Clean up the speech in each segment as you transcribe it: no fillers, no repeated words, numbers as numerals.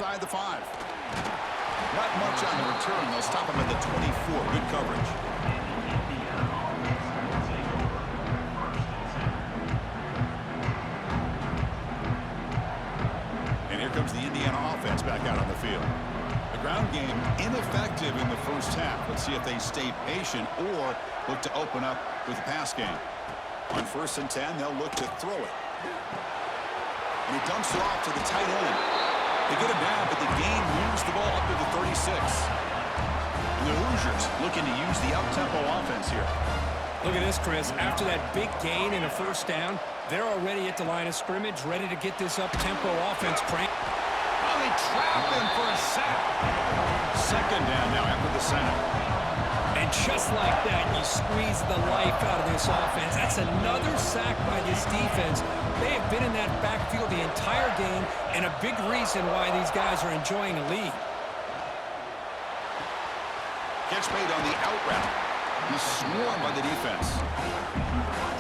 inside the 5. Not much on the return. They'll stop him at the 24. Good coverage. And here comes the Indiana offense back out on the field. The ground game ineffective in the first half. Let's see if they stay patient or look to open up with the pass game. On 1st and 10, they'll look to throw it. And he dumps it off to the tight end. They get him down, but the game moves the ball up to the 36. And the Hoosiers looking to use the up-tempo offense here. Look at this, Chris. After that big gain and a first down, they're already at the line of scrimmage, ready to get this up-tempo offense cranked. Oh, they trap him for a sack. 2nd down now after the sack. And just like that, you squeeze the life out of this offense. That's another sack by this defense. They have been in that backfield the entire game, and a big reason why these guys are enjoying a lead. Catch made on the out route. He's swarmed by the defense.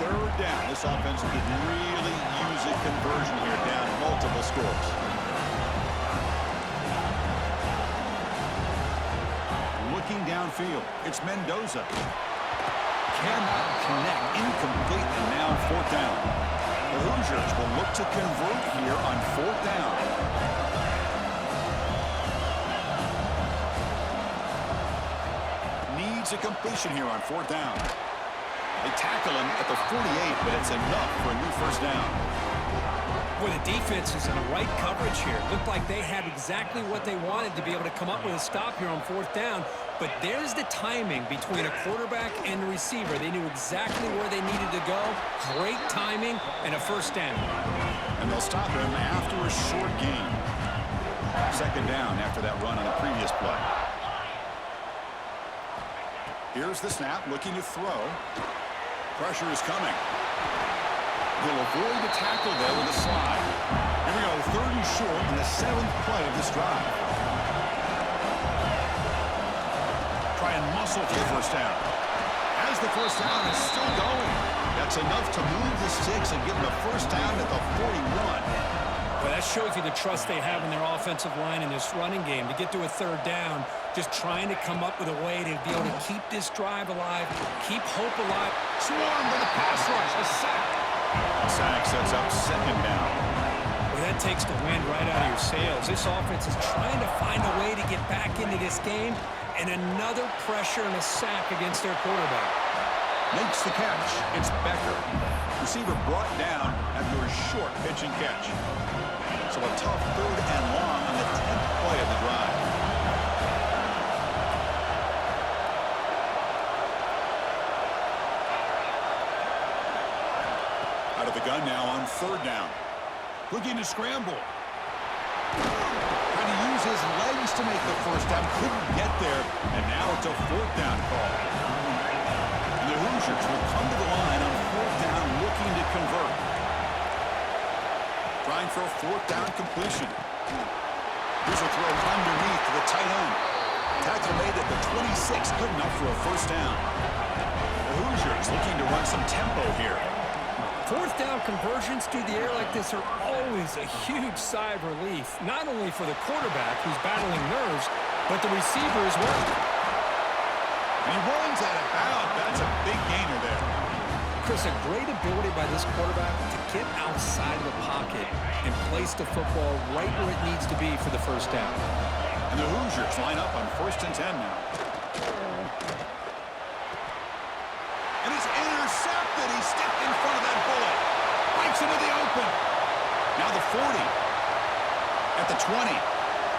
3rd down. This offense could really use a conversion here, down multiple scores. Looking downfield, it's Mendoza. Cannot connect, incomplete, and now 4th down. The Hoosiers will look to convert here on 4th down. Needs a completion here on 4th down. They tackle him at the 48, but it's enough for a new 1st down. Boy, the defense is in the right coverage here. Looked like they had exactly what they wanted to be able to come up with a stop here on 4th down. But there's the timing between a quarterback and the receiver. They knew exactly where they needed to go. Great timing and a 1st down. And they'll stop him after a short gain. 2nd down after that run on the previous play. Here's the snap, looking to throw. Pressure is coming. He'll avoid the tackle there with a slide. Here we go, 3rd and short in the 7th play of this drive. Try and muscle for the 1st down. As the 1st down is still going. That's enough to move the sticks and give them a 1st down at the 41. Well, that shows you the trust they have in their offensive line in this running game. To get to a 3rd down, just trying to come up with a way to be able to keep this drive alive, keep hope alive. Swarmed by the pass rush, a sack. Sack sets up 2nd down. Well, that takes the wind right out of your sails. This offense is trying to find a way to get back into this game, and another pressure and a sack against their quarterback. Makes the catch. It's Becker. Receiver brought down after a short pitch and catch. So a tough 3rd and long on the 10th play of the drive. Out of the gun now on 3rd down. Looking to scramble. Trying to use his legs to make the 1st down. Couldn't get there. And now it's a 4th down call. And the Hoosiers will come to the line on 4th down looking to convert. Trying for a 4th down completion. Here's a throw underneath to the tight end. Tackle made at the 26. Good enough for a 1st down. The Hoosiers looking to run some tempo here. 4th down conversions through the air like this are always a huge sigh of relief, not only for the quarterback who's battling nerves, but the receiver as well. And he runs out of bounds. That's a big gainer there. Chris, a great ability by this quarterback to get outside of the pocket and place the football right where it needs to be for the 1st down. And the Hoosiers line up on 1st and 10 now. And he's intercepted. He stepped in front of that bullet. Breaks into the open. Now the 40. At the 20.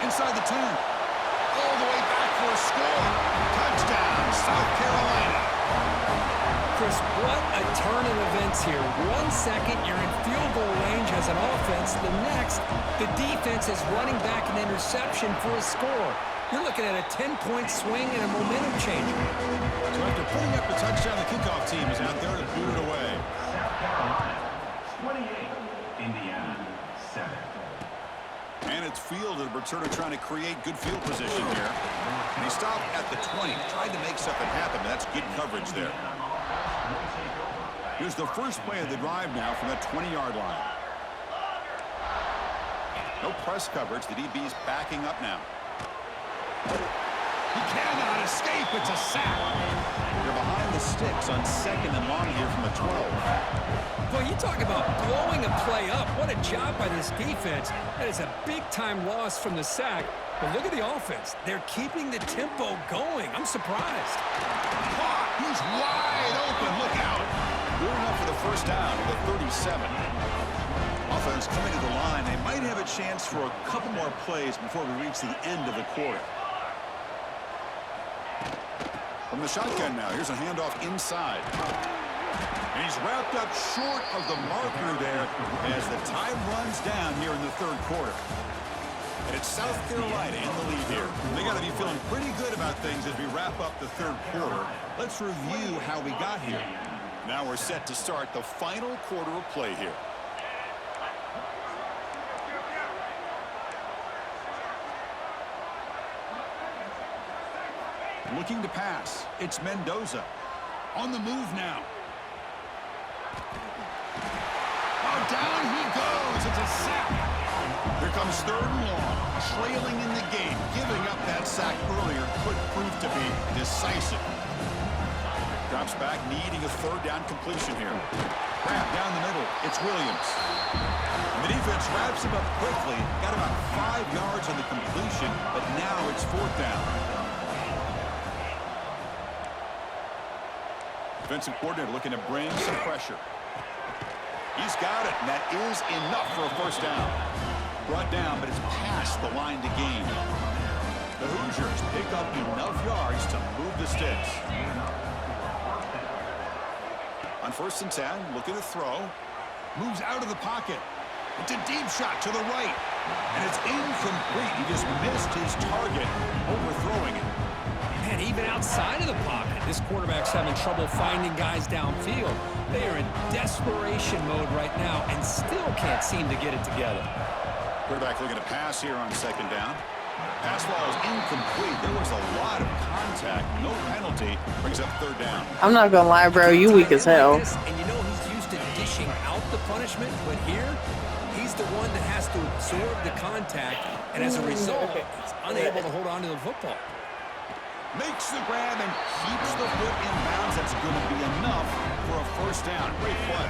Inside the 10. All the way back for a score. Touchdown, South Carolina. Chris, what a turn of events here. 1 second, you're in field goal range as an offense. The next, the defense is running back an interception for a score. You're looking at a 10-point swing and a momentum changer. So after putting up the touchdown, the kickoff team is out there to boot it away. South Carolina, 28, Indiana, 7. And it's fielded. Returner trying to create good field position here. And he stopped at the 20. Tried to make something happen. That's good coverage there. Here's the first play of the drive now from that 20-yard line. No press coverage. The DB's backing up now. He cannot escape. It's a sack. They're behind the sticks on 2nd and long here from the 12. Boy, you talk about blowing a play up. What a job by this defense. That is a big-time loss from the sack. But look at the offense. They're keeping the tempo going. I'm surprised. He's wide open. Look out. Good enough for the first down at the 37. Offense coming to the line. They might have a chance for a couple more plays before we reach the end of the quarter. From the shotgun now, here's a handoff inside. And he's wrapped up short of the marker there as the time runs down here in the third quarter. And it's South Carolina in the lead here. They got to be feeling pretty good about things as we wrap up the third quarter. Let's review how we got here. Now we're set to start the final quarter of play here. Looking to pass. It's Mendoza. On the move now. Oh, down he goes. It's a sack. Here comes 3rd and long. Trailing in the game. Giving up that sack earlier could prove to be decisive. Drops back, needing a 3rd down completion here. Wrap down the middle. It's Williams. And the defense wraps him up quickly. Got about 5 yards on the completion, but now it's 4th down. Defensive coordinator looking to bring some pressure. He's got it, and that is enough for a first down. Brought down, but it's past the line to gain. The Hoosiers pick up enough yards to move the sticks. On 1st and 10, looking to throw. Moves out of the pocket. It's a deep shot to the right. And it's incomplete. He just missed his target, overthrowing it. Man, even outside of the pocket, this quarterback's having trouble finding guys downfield. They are in desperation mode right now and still can't seem to get it together. Quarterback looking to pass here on 2nd down. Pass ball is incomplete. There was a lot of contact. No penalty. Brings up 3rd down. I'm not gonna lie, bro. You weak as hell. And you know he's used to dishing out the punishment, but here, he's the one that has to absorb the contact, and as a result, he's unable to hold on to the football. Makes the grab and keeps the foot in bounds. That's going to be enough for a first down. Great play.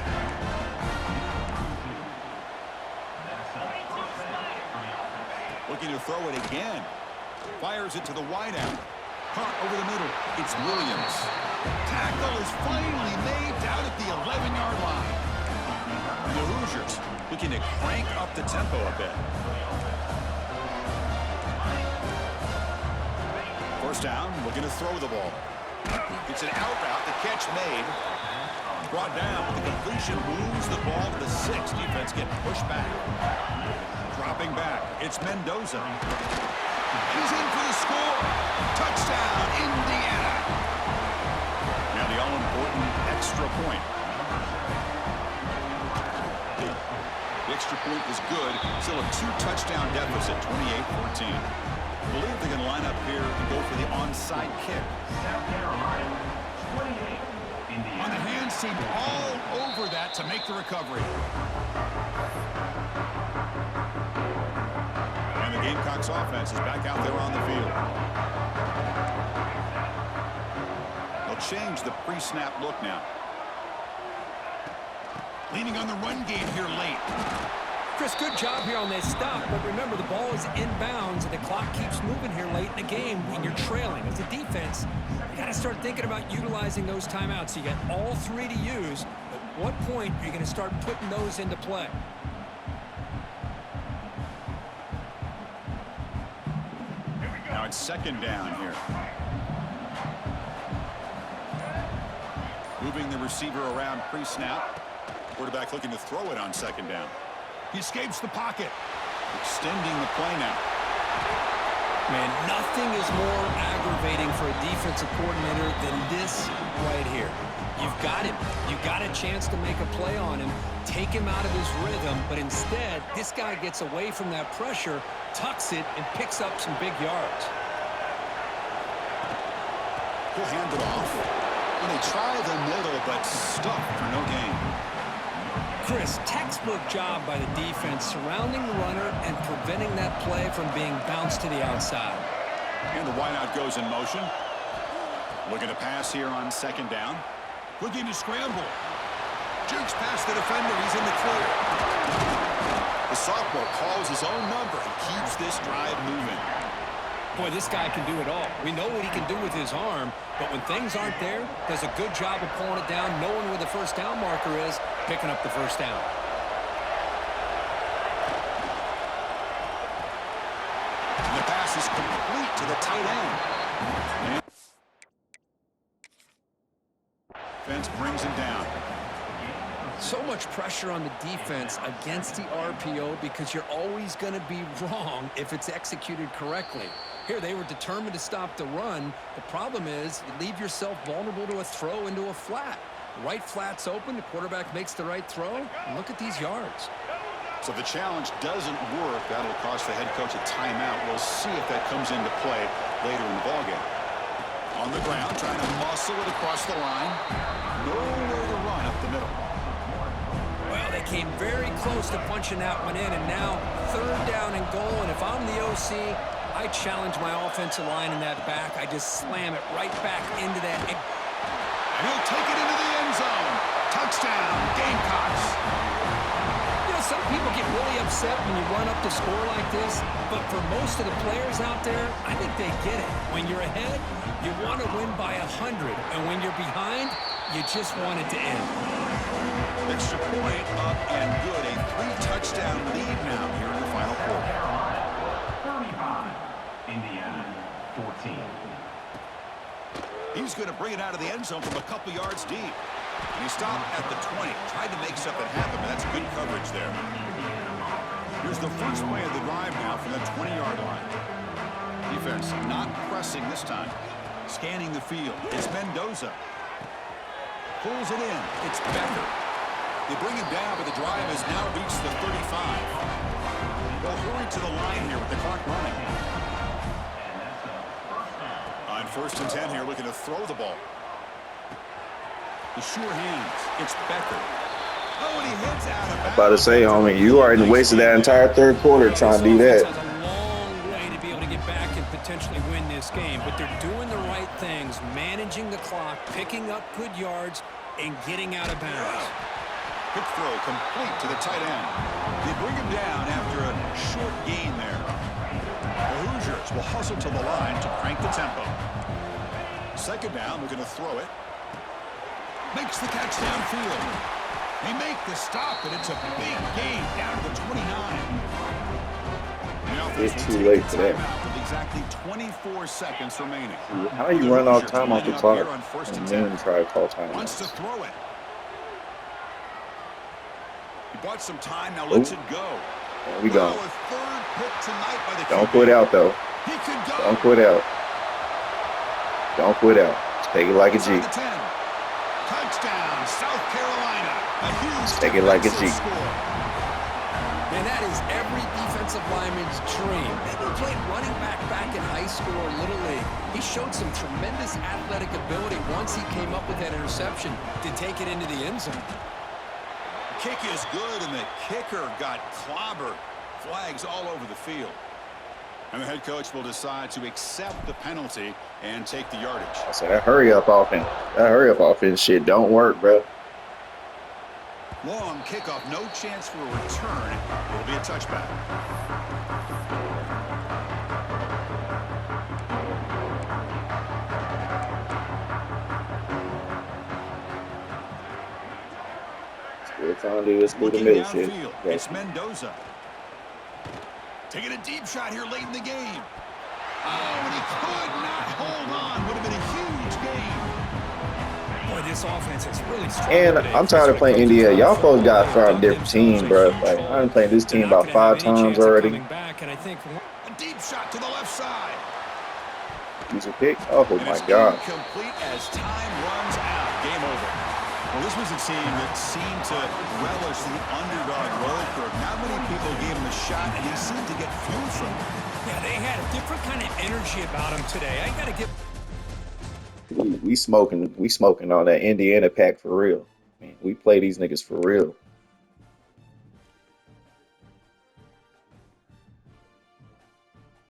Looking to throw it again. Fires it to the wideout. Caught over the middle. It's Williams. Tackle is finally made down at the 11-yard line. And the Hoosiers looking to crank up the tempo a bit. First down, looking to throw the ball. It's an out route, the catch made. Brought down, but the completion moves the ball to the 6. Defense getting pushed back. Dropping back, it's Mendoza. He's in for the score. Touchdown, Indiana. Now the all-important extra point. The extra point is good. Still a 2-touchdown deficit, 28-14. I believe they're going to line up here and go for the onside kick. South Carolina, 28, Indiana. On the hands team, all over that to make the recovery. And the Gamecocks offense is back out there on the field. They'll change the pre-snap look now. Leaning on the run game here late. Chris, good job here on that stop, but remember the ball is inbounds and the clock keeps moving here late in the game when you're trailing. As a defense, you got to start thinking about utilizing those timeouts. You got all 3 to use. At what point are you going to start putting those into play? Now it's 2nd down here. Moving the receiver around pre-snap. Quarterback looking to throw it on 2nd down. He escapes the pocket. Extending the play now. Man, nothing is more aggravating for a defensive coordinator than this right here. You've got him. You've got a chance to make a play on him, take him out of his rhythm, but instead, this guy gets away from that pressure, tucks it, and picks up some big yards. He'll hand it off. And they try the middle, but stuck for no gain. Chris, textbook job by the defense surrounding the runner and preventing that play from being bounced to the outside. And the wideout goes in motion. Looking to pass here on second down. Looking to scramble. Jukes past the defender. He's in the clear. The sophomore calls his own number. He keeps this drive moving. Boy, this guy can do it all. We know what he can do with his arm, but when things aren't there, does a good job of pulling it down, knowing where the first down marker is, picking up the first down. And the pass is complete to the tight end. Fence brings him down. So much pressure on the defense against the RPO because you're always going to be wrong if it's executed correctly. Here, they were determined to stop the run. The problem is you leave yourself vulnerable to a throw into a flat. The right flat's open, the quarterback makes the right throw, and look at these yards. So if the challenge doesn't work, that'll cost the head coach a timeout. We'll see if that comes into play later in the ballgame. On the ground, trying to muscle it across the line. Nowhere to run up the middle. Well, they came very close to punching that one in, and now third down and goal. And if I'm the OC, I challenge my offensive line in that back. I just slam it right back into that. He'll take it into the end zone. Touchdown, Gamecocks. You know, some people get really upset when you run up the score like this, but for most of the players out there, I think they get it. When you're ahead, you want to win by 100, and when you're behind, you just want it to end. Extra point up and good. A 3-touchdown lead now here in the final quarter. Carolina 35. Indiana 14. He's going to bring it out of the end zone from a couple yards deep. And he stopped at the 20. Tried to make something happen, but that's good coverage there. Here's the first play of the drive now from the 20-yard line. Defense not pressing this time. Scanning the field. It's Mendoza. Pulls it in. It's Becker. They bring him down, but the drive has now reached the 35. They'll hurry to the line here with the clock running. On 1st and 10 here, looking to throw the ball. The sure hands. It's Becker. Oh, and he heads out of bounds. I'm about to say, homie, you already wasted that entire third quarter trying to do that. Has a long way to be able to get back and potentially win this game, but they're doing the right things, managing the clock, picking up good yards, and getting out of bounds. Quick throw complete to the tight end. They bring him down after a short gain there. The Hoosiers will hustle to the line to crank the tempo. Second down, looking to throw it. Makes the catch downfield. They make the stop, but it's a big gain down to the 29. It's too late for that. With exactly 24 seconds remaining. How do you run off time off the clock on 1st and and 10. then try to call time? Wants to throw it. He bought some time, now lets it go. There we go. A third pick tonight by the Don't QB. quit out, though. He could go. Don't quit out. Don't quit out. Take it like a G. Inside the 10. Touchdown, South Carolina. A huge Take it like a G. score. And that is every defensive lineman's dream. Maybe he played running back in high school or Little League. He showed some tremendous athletic ability once he came up with that interception to take it into the end zone. Kick is good, and the kicker got clobbered. Flags all over the field. And the head coach will decide to accept the penalty and take the yardage. I said that hurry up offense shit don't work, bro. Long kickoff, no chance for a return. It'll be a touchback. Still trying to do this through the Looking middle shit. downfield, Yeah. it's Mendoza. Taking a deep shot here late in the game. Oh, and he could not hold on. Would have been a huge gain. Boy, this offense is really strong. And today. I'm tired of playing India. Y'all folks got from a different team, bro. Like, I've been playing this team about 5 times already. Back, and I think A deep shot to the left side. Use a pick. Oh And my it's God. incomplete as time runs out. Game over. Well, this was a team that seemed to relish the underdog roller curve. Not many people gave him a shot, and he seemed to get fuel from it. yeah, they had a different kind of energy about them today. I got to give. We smoking on that Indiana pack for real. Man, we play these niggas for real.